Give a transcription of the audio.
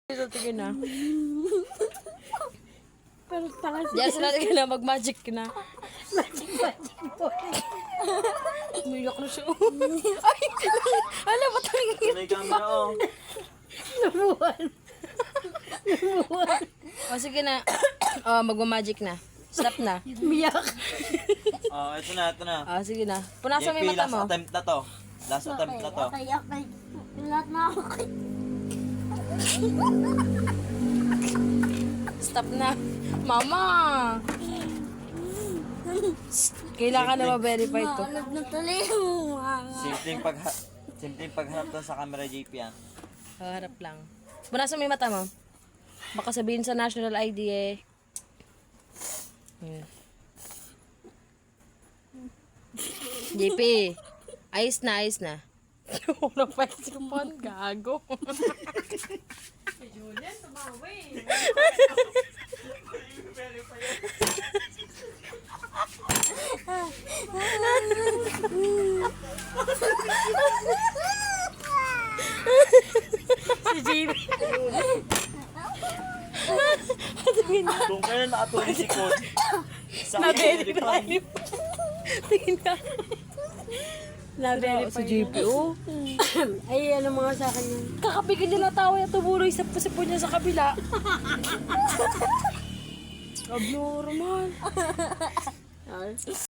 Dito, tingin na. Pero tanga siya. Yes, natin na, mag-magic ka na. Magic boy. Umiyak na siya. Ay! Alam mo talaga. May camera oh. Lumuhan. Lumuhan. O, sige na. O, mag-magic na. Stop na. Umiyak. Oh, ito na, ito na. O, sige na. Punasan mo yung JP, mata last mo. attempt na to. Last attempt na to. Okay. Lahat na ako. Stop na. Mama! Kailangan na ma-verify to. Alam na tuloy yung Simpleng pagharap lang sa camera, JP yan. Harap lang. Punasan mo yung mata mo. Baka sabihin sa national ID eh. JP, ayos na, ayos na. Unang pa-isipan, gago. Julian, tumawi. Si JP. Kung kailan nakatuloy si Kon, sa Na-verify. Tingin ka. na-verify. Si JP, oh. Ay, ano mga sa akin yun? Kakapigil nila tawa yung tumuloy sa pusipo niya sa kabila. Abnormal.